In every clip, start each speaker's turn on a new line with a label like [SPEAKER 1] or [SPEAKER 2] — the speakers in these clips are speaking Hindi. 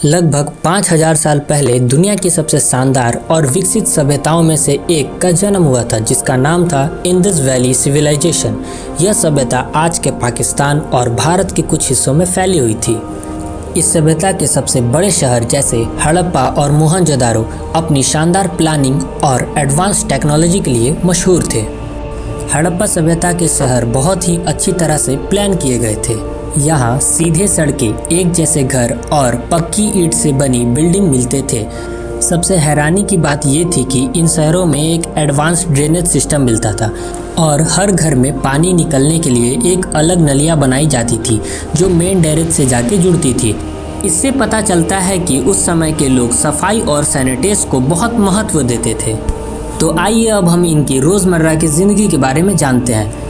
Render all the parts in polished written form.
[SPEAKER 1] लगभग 5000 साल पहले दुनिया की सबसे शानदार और विकसित सभ्यताओं में से एक का जन्म हुआ था, जिसका नाम था इंडस वैली सिविलाइजेशन। यह सभ्यता आज के पाकिस्तान और भारत के कुछ हिस्सों में फैली हुई थी। इस सभ्यता के सबसे बड़े शहर जैसे हड़प्पा और मोहनजोदारो अपनी शानदार प्लानिंग और एडवांस टेक्नोलॉजी के लिए मशहूर थे। हड़प्पा सभ्यता के शहर बहुत ही अच्छी तरह से प्लान किए गए थे। यहाँ सीधे सड़कें, एक जैसे घर और पक्की ईंट से बनी बिल्डिंग मिलते थे। सबसे हैरानी की बात ये थी कि इन शहरों में एक एडवांस ड्रेनेज सिस्टम मिलता था और हर घर में पानी निकलने के लिए एक अलग नलियाँ बनाई जाती थी जो मेन डैरेज से जाके जुड़ती थी। इससे पता चलता है कि उस समय के लोग सफाई और सैनिटेशन को बहुत महत्व देते थे। तो आइए अब हम इनकी रोज़मर्रा की ज़िंदगी के बारे में जानते हैं।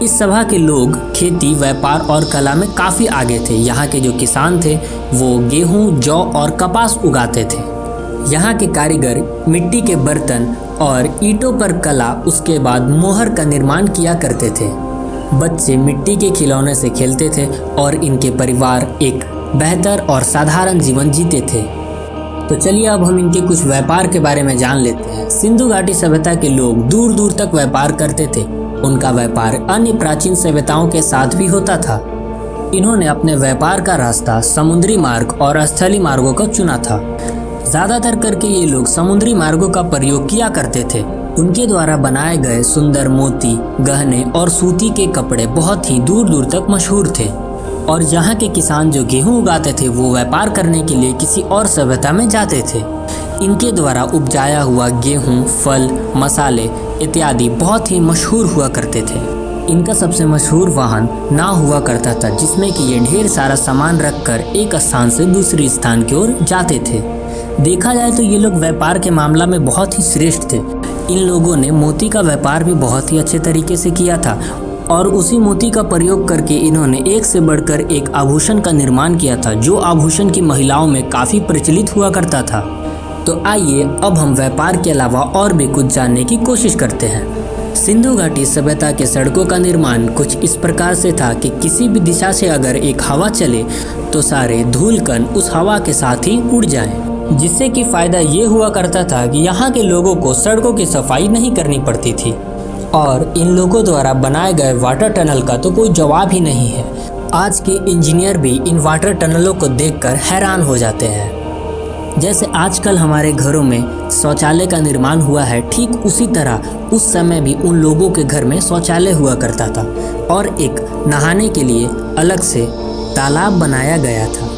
[SPEAKER 1] इस सभा के लोग खेती, व्यापार और कला में काफ़ी आगे थे। यहाँ के जो किसान थे वो गेहूँ, जौ और कपास उगाते थे। यहाँ के कारीगर मिट्टी के बर्तन और ईंटों पर कला, उसके बाद मोहर का निर्माण किया करते थे। बच्चे मिट्टी के खिलौने से खेलते थे और इनके परिवार एक बेहतर और साधारण जीवन जीते थे। तो चलिए अब हम इनके कुछ व्यापार के बारे में जान लेते हैं। सिंधु घाटी सभ्यता के लोग दूर दूर तक व्यापार करते थे। उनका व्यापार अन्य प्राचीन सभ्यताओं के साथ भी होता था। इन्होंने अपने व्यापार का रास्ता समुद्री मार्ग और स्थलीय मार्गों का चुना था। ज़्यादातर करके ये लोग समुद्री मार्गों का प्रयोग किया करते थे। उनके द्वारा बनाए गए सुंदर मोती, गहने और सूती के कपड़े बहुत ही दूर दूर तक मशहूर थे। और यहाँ के किसान जो गेहूँ उगाते थे वो व्यापार करने के लिए किसी और सभ्यता में जाते थे। इनके द्वारा उपजाया हुआ गेहूँ, फल, मसाले इत्यादि बहुत ही मशहूर हुआ करते थे। इनका सबसे मशहूर वाहन नाव हुआ करता था, जिसमें कि ये ढेर सारा सामान रखकर एक स्थान से दूसरे स्थान की ओर जाते थे। देखा जाए तो ये लोग व्यापार के मामला में बहुत ही श्रेष्ठ थे। इन लोगों ने मोती का व्यापार भी बहुत ही अच्छे तरीके से किया था और उसी मोती का प्रयोग करके इन्होंने एक से बढ़कर एक आभूषण का निर्माण किया था, जो आभूषण की महिलाओं में काफ़ी प्रचलित हुआ करता था। तो आइए अब हम व्यापार के अलावा और भी कुछ जानने की कोशिश करते हैं। सिंधु घाटी सभ्यता के सड़कों का निर्माण कुछ इस प्रकार से था कि किसी भी दिशा से अगर एक हवा चले तो सारे धूल कण उस हवा के साथ ही उड़ जाएं, जिससे कि फ़ायदा ये हुआ करता था कि यहाँ के लोगों को सड़कों की सफाई नहीं करनी पड़ती थी। और इन लोगों द्वारा बनाए गए वाटर टनल का तो कोई जवाब ही नहीं है। आज के इंजीनियर भी इन वाटर टनलों को देखकर हैरान हो जाते हैं। जैसे आजकल हमारे घरों में शौचालय का निर्माण हुआ है, ठीक उसी तरह उस समय भी उन लोगों के घर में शौचालय हुआ करता था और एक नहाने के लिए अलग से तालाब बनाया गया था,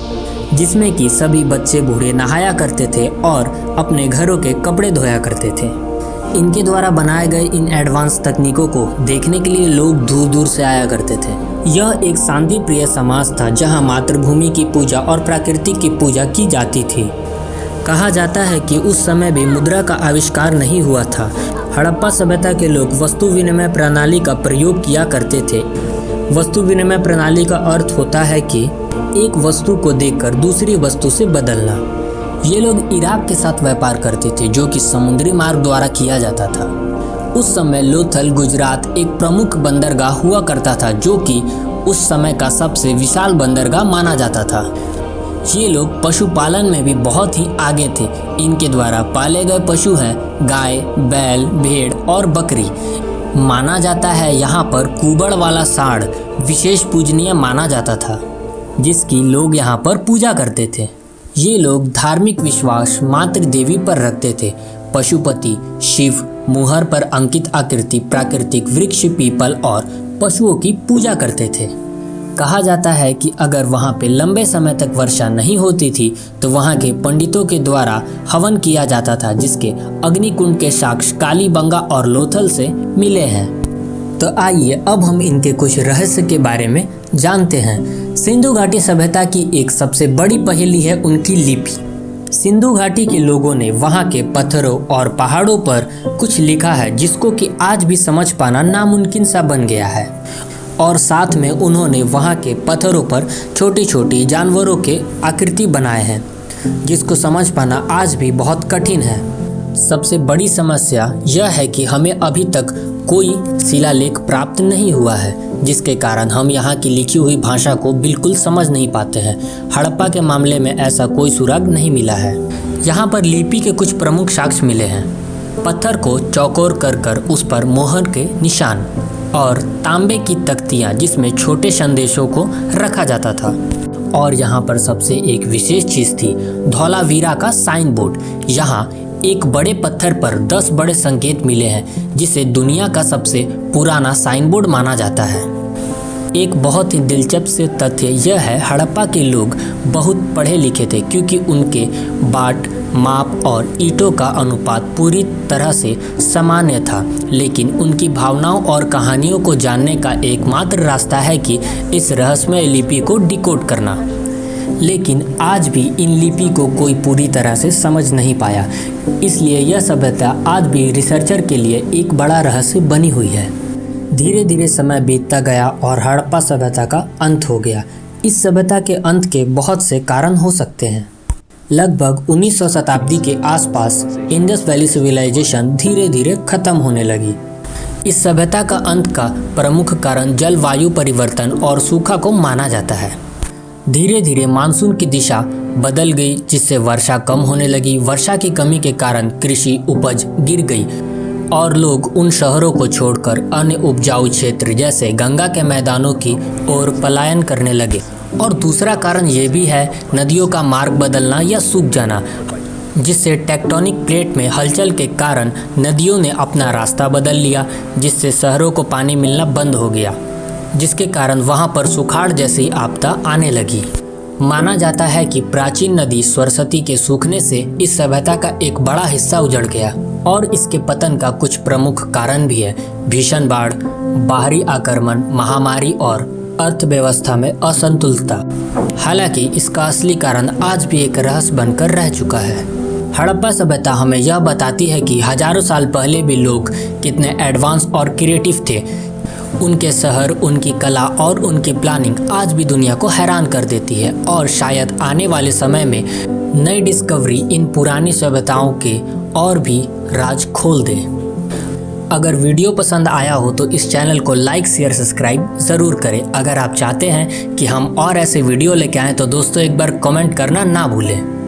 [SPEAKER 1] जिसमें कि सभी बच्चे बूढ़े नहाया करते थे और अपने घरों के कपड़े धोया करते थे। इनके द्वारा बनाए गए इन एडवांस तकनीकों को देखने के लिए लोग दूर दूर से आया करते थे। यह एक शांति प्रिय समाज था जहां मातृभूमि की पूजा और प्रकृति की पूजा की जाती थी। कहा जाता है कि उस समय भी मुद्रा का आविष्कार नहीं हुआ था। हड़प्पा सभ्यता के लोग वस्तु विनिमय प्रणाली का प्रयोग किया करते थे। वस्तु विनिमय प्रणाली का अर्थ होता है कि एक वस्तु को देखकर दूसरी वस्तु से बदलना। ये लोग इराक के साथ व्यापार करते थे, जो कि समुद्री मार्ग द्वारा किया जाता था। उस समय लोथल, गुजरात एक प्रमुख बंदरगाह हुआ करता था, जो कि उस समय का सबसे विशाल बंदरगाह माना जाता था। ये लोग पशुपालन में भी बहुत ही आगे थे। इनके द्वारा पाले गए पशु हैं गाय, बैल, भेड़ और बकरी। माना जाता है यहाँ पर कुबड़ वाला सांड विशेष पूजनीय माना जाता था, जिसकी लोग यहाँ पर पूजा करते थे। ये लोग धार्मिक विश्वास मातृ देवी पर रखते थे। पशुपति शिव, मुहर पर अंकित आकृति, प्राकृतिक वृक्ष, पीपल और पशुओं की पूजा करते थे। कहा जाता है कि अगर वहाँ पे लंबे समय तक वर्षा नहीं होती थी तो वहाँ के पंडितों के द्वारा हवन किया जाता था, जिसके अग्निकुंड के साक्ष्य कालीबंगा और लोथल से मिले हैं। तो आइए अब हम इनके कुछ रहस्य के बारे में जानते हैं। सिंधु घाटी सभ्यता की एक सबसे बड़ी पहेली है उनकी लिपि। सिंधु घाटी के लोगों ने वहाँ के पत्थरों और पहाड़ों पर कुछ लिखा है, जिसको कि आज भी समझ पाना नामुमकिन सा बन गया है। और साथ में उन्होंने वहाँ के पत्थरों पर छोटी छोटी जानवरों के आकृति बनाए हैं, जिसको समझ पाना आज भी बहुत कठिन है। सबसे बड़ी समस्या यह है कि हमें अभी तक कोई शिलालेख प्राप्त नहीं हुआ है, जिसके कारण हम यहाँ की लिखी हुई भाषा को बिल्कुल समझ नहीं पाते हैं। हड़प्पा के मामले में ऐसा कोई सुराग नहीं मिला है। यहाँ पर लिपि के कुछ प्रमुख साक्ष्य मिले हैं। पत्थर को चौकोर कर उस पर मोहर के निशान और तांबे की तख्तियाँ जिसमें छोटे संदेशों को रखा जाता था। और यहाँ पर सबसे एक विशेष चीज़ थी धौलावीरा का साइन बोर्ड। यहाँ एक बड़े पत्थर पर 10 बड़े संकेत मिले हैं, जिसे दुनिया का सबसे पुराना साइन बोर्ड माना जाता है। एक बहुत ही दिलचस्प से तथ्य यह है, हड़प्पा के लोग बहुत पढ़े लिखे थे, क्योंकि उनके बाट, माप और ईंटों का अनुपात पूरी तरह से सामान्य था। लेकिन उनकी भावनाओं और कहानियों को जानने का एकमात्र रास्ता है कि इस रहस्यमय लिपि को डिकोड करना। लेकिन आज भी इन लिपि को कोई पूरी तरह से समझ नहीं पाया, इसलिए यह सभ्यता आज भी रिसर्चर के लिए एक बड़ा रहस्य बनी हुई है। धीरे धीरे समय बीतता गया और हड़प्पा सभ्यता का अंत हो गया। इस सभ्यता के अंत के बहुत से कारण हो सकते हैं। लगभग 19वीं शताब्दी के आसपास इंडस वैली सिविलाइजेशन धीरे धीरे खत्म होने लगी। इस सभ्यता का अंत का प्रमुख कारण जलवायु परिवर्तन और सूखा को माना जाता है। धीरे धीरे मानसून की दिशा बदल गई, जिससे वर्षा कम होने लगी। वर्षा की कमी के कारण कृषि उपज गिर गई और लोग उन शहरों को छोड़कर अन्य उपजाऊ क्षेत्र जैसे गंगा के मैदानों की ओर पलायन करने लगे। और दूसरा कारण ये भी है नदियों का मार्ग बदलना या सूख जाना, जिससे टेक्टोनिक प्लेट में हलचल के कारण नदियों ने अपना रास्ता बदल लिया, जिससे शहरों को पानी मिलना बंद हो गया, जिसके कारण वहां पर सुखाड़ जैसी आपदा आने लगी। माना जाता है कि प्राचीन नदी सरस्वती के सूखने से इस सभ्यता का एक बड़ा हिस्सा उजड़ गया और इसके पतन का कुछ प्रमुख कारण भी है। भीषण बाढ़, बाहरी आक्रमण, महामारी और अर्थव्यवस्था में असंतुलता। हालांकि इसका असली कारण आज भी एक रहस्य बनकर रह चुका है। हड़प्पा सभ्यता हमें यह बताती है कि हजारों साल पहले भी लोग कितने एडवांस और क्रिएटिव थे। उनके शहर, उनकी कला और उनकी प्लानिंग आज भी दुनिया को हैरान कर देती है और शायद आने वाले समय में नई डिस्कवरी इन पुरानी सभ्यताओं के और भी राज खोल दे। अगर वीडियो पसंद आया हो तो इस चैनल को लाइक, शेयर, सब्सक्राइब ज़रूर करें। अगर आप चाहते हैं कि हम और ऐसे वीडियो लेके आएँ तो दोस्तों एक बार कमेंट करना ना भूलें।